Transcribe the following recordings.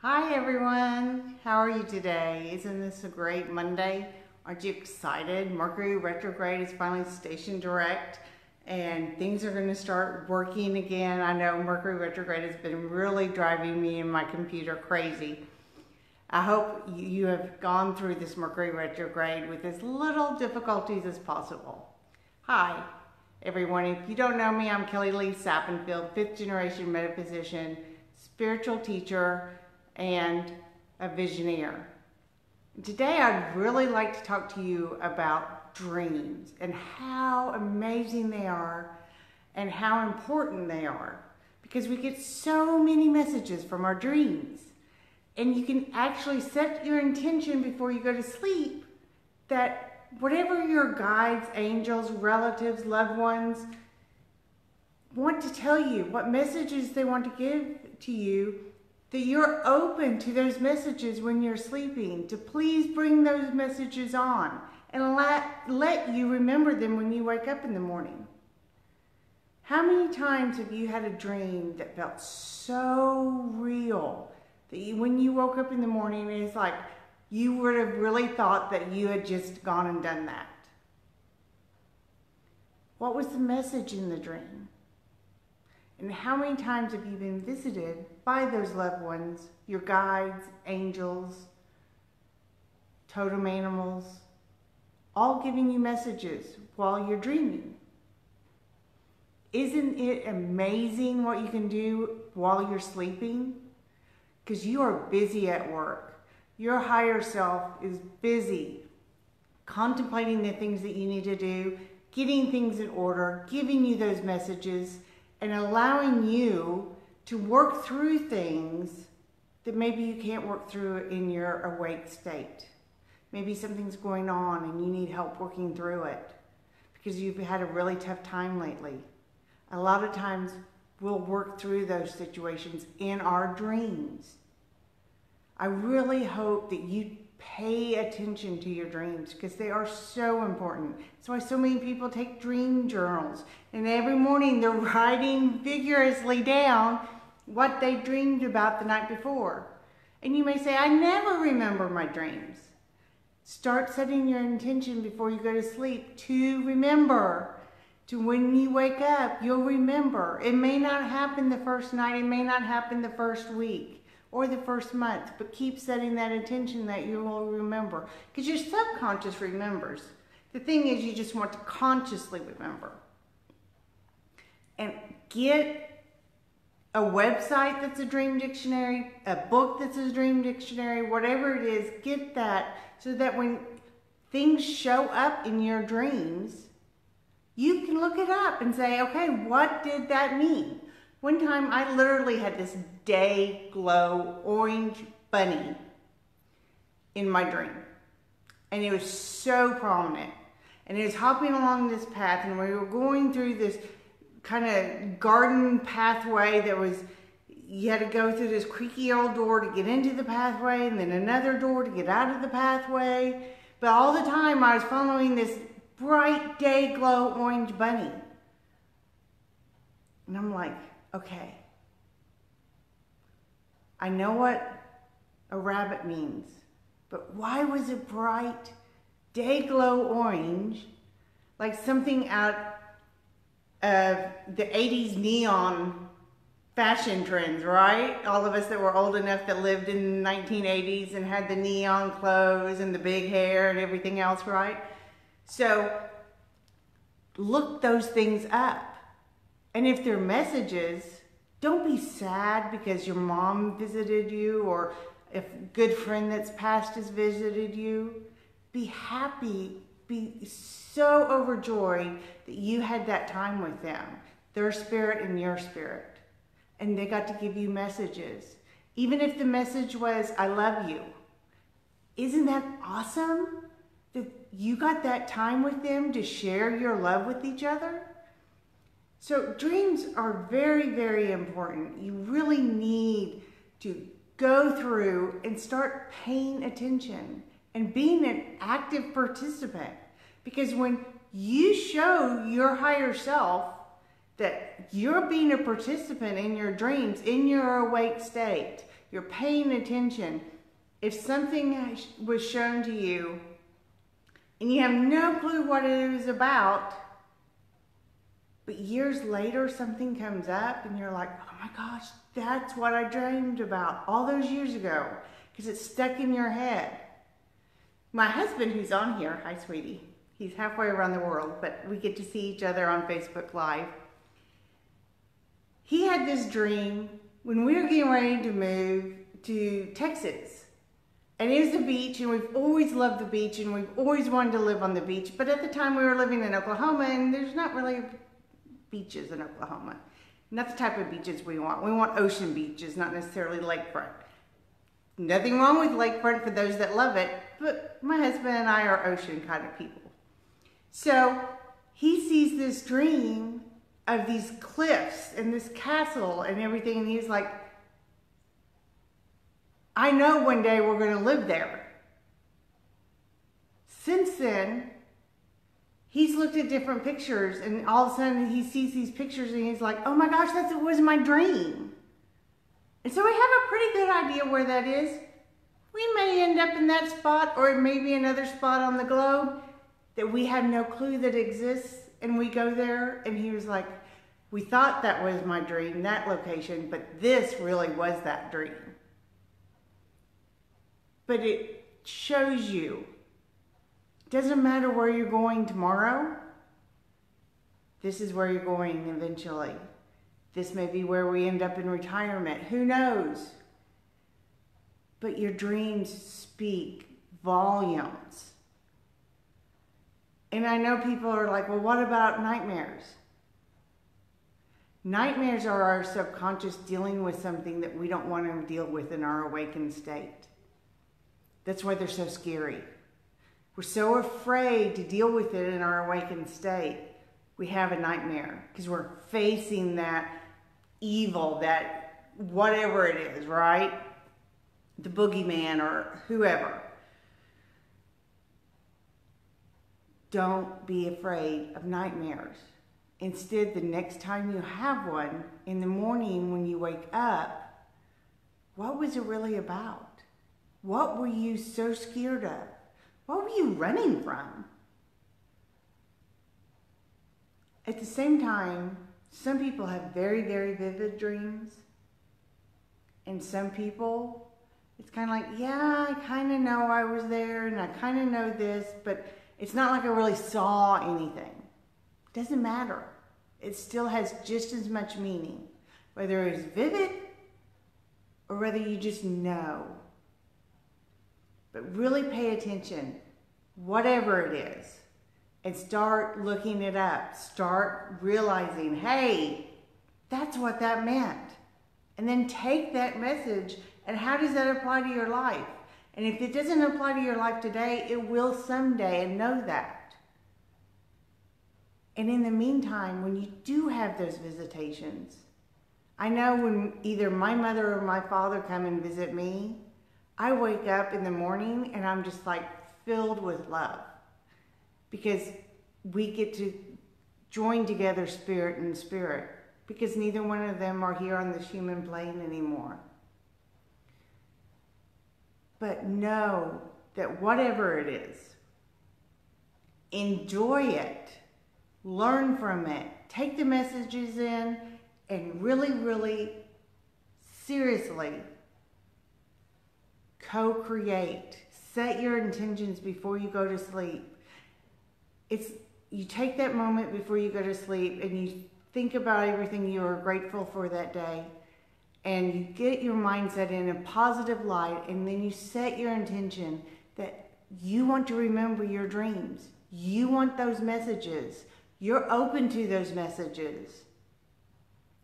Hi everyone, how are you today? Isn't this a great Monday? Aren't you excited? Mercury retrograde is finally station direct and things are going to start working again. I know Mercury retrograde has been really driving me and my computer crazy. I hope you have gone through this Mercury retrograde with as little difficulties as possible. Hi everyone, if you don't know me, I'm Kelli Sappenfield, 5th generation metaphysician, spiritual teacher, and a visioneer. Today I'd really like to talk to you about dreams and how amazing they are and how important they are, because we get so many messages from our dreams, and you can actually set your intention before you go to sleep that whatever your guides, angels, relatives, loved ones want to tell you, what messages they want to give to you, that you're open to those messages when you're sleeping, to please bring those messages on and let you remember them when you wake up in the morning. How many times have you had a dream that felt so real that when you woke up in the morning, it's like you would have really thought that you had just gone and done that? What was the message in the dream? And how many times have you been visited by those loved ones, your guides, angels, totem animals, all giving you messages while you're dreaming? Isn't it amazing what you can do while you're sleeping? Because you are busy at work. Your higher self is busy contemplating the things that you need to do, getting things in order, giving you those messages, and allowing you to work through things that maybe you can't work through in your awake state. Maybe something's going on and you need help working through it because you've had a really tough time lately. A lot of times we'll work through those situations in our dreams. I really hope that you pay attention to your dreams because they are so important. That's why so many people take dream journals, and every morning they're writing vigorously down what they dreamed about the night before. And you may say, I never remember my dreams. Start setting your intention before you go to sleep to remember. To when you wake up, you'll remember. It may not happen the first night, it may not happen the first week or the first month, but keep setting that intention that you will remember, because your subconscious remembers. The thing is, you just want to consciously remember. And get a website that's a dream dictionary, a book that's a dream dictionary, whatever it is, get that so that when things show up in your dreams, you can look it up and say, okay, what did that mean? One time I literally had this day glow orange bunny in my dream. And it was so prominent. And it was hopping along this path, and we were going through this kind of garden pathway that was, you had to go through this creaky old door to get into the pathway, and then another door to get out of the pathway. But all the time I was following this bright day glow orange bunny. And I'm like, okay, I know what a rabbit means, but why was it bright day glow orange, like something out of the 80s neon fashion trends, right? All of us that were old enough that lived in the 1980s and had the neon clothes and the big hair and everything else, right? So look those things up. And if they're messages, don't be sad because your mom visited you or if a good friend that's passed has visited you. Be happy, be so overjoyed that you had that time with them, their spirit and your spirit. And they got to give you messages. Even if the message was, I love you. Isn't that awesome that you got that time with them to share your love with each other? So dreams are very, very important. You really need to go through and start paying attention and being an active participant. Because when you show your higher self that you're being a participant in your dreams, in your awake state, You're paying attention. If something was shown to you and you have no clue what it was about, but years later something comes up and you're like, oh my gosh, that's what I dreamed about all those years ago, because it's stuck in your head. My husband, who's on here, hi sweetie, he's halfway around the world, but we get to see each other on Facebook Live. He had this dream when we were getting ready to move to Texas. And it was the beach, and we've always loved the beach, and we've always wanted to live on the beach. But at the time we were living in Oklahoma, and there's not really beaches in Oklahoma. Not the type of beaches we want. We want ocean beaches, not necessarily lakefront. Nothing wrong with lakefront for those that love it, but my husband and I are ocean kind of people. So he sees this dream of these cliffs and this castle and everything, and he's like, I know one day we're going to live there. Since then, he's looked at different pictures, and all of a sudden he sees these pictures and he's like, oh my gosh, that was my dream. And so we have a pretty good idea where that is. We may end up in that spot, or it may be another spot on the globe that we have no clue that exists, and we go there, and he was like, we thought that was my dream, that location, but this really was that dream. But it shows you, it doesn't matter where you're going tomorrow, this is where you're going eventually. This may be where we end up in retirement, who knows? But your dreams speak volumes. And I know people are like, well, what about nightmares? Nightmares are our subconscious dealing with something that we don't want to deal with in our awakened state. That's why they're so scary. We're so afraid to deal with it in our awakened state. We have a nightmare because we're facing that evil, that whatever it is, right? The boogeyman or whoever. Don't be afraid of nightmares. Instead, the next time you have one, in the morning when you wake up, what was it really about? What were you so scared of? What were you running from? At the same time, some people have very, very vivid dreams. And some people, it's kind of like, yeah, I kind of know I was there and I kind of know this, but it's not like I really saw anything. It doesn't matter. It still has just as much meaning, whether it's vivid or whether you just know. But really pay attention, whatever it is, and start looking it up. Start realizing, hey, that's what that meant. And then take that message, and how does that apply to your life? And if it doesn't apply to your life today, it will someday, and know that. And in the meantime, when you do have those visitations, I know when either my mother or my father come and visit me, I wake up in the morning and I'm just like filled with love, because we get to join together spirit and spirit, because neither one of them are here on this human plane anymore. But know that whatever it is, enjoy it, learn from it, take the messages in, and really, really seriously co-create. Set your intentions before you go to sleep. You take that moment before you go to sleep and you think about everything you are grateful for that day, and you get your mindset in a positive light, and then you set your intention that you want to remember your dreams. You want those messages. You're open to those messages,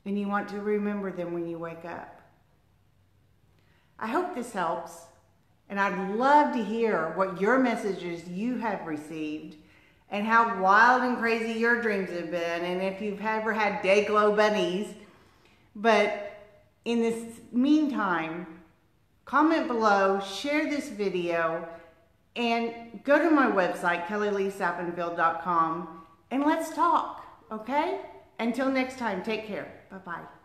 and you want to remember them when you wake up. I hope this helps, and I'd love to hear what your messages you have received and how wild and crazy your dreams have been, and if you've ever had day glow bunnies. But in this meantime, comment below, share this video, and go to my website, kellileesappenfield.com, and let's talk, okay? Until next time, take care. Bye-bye.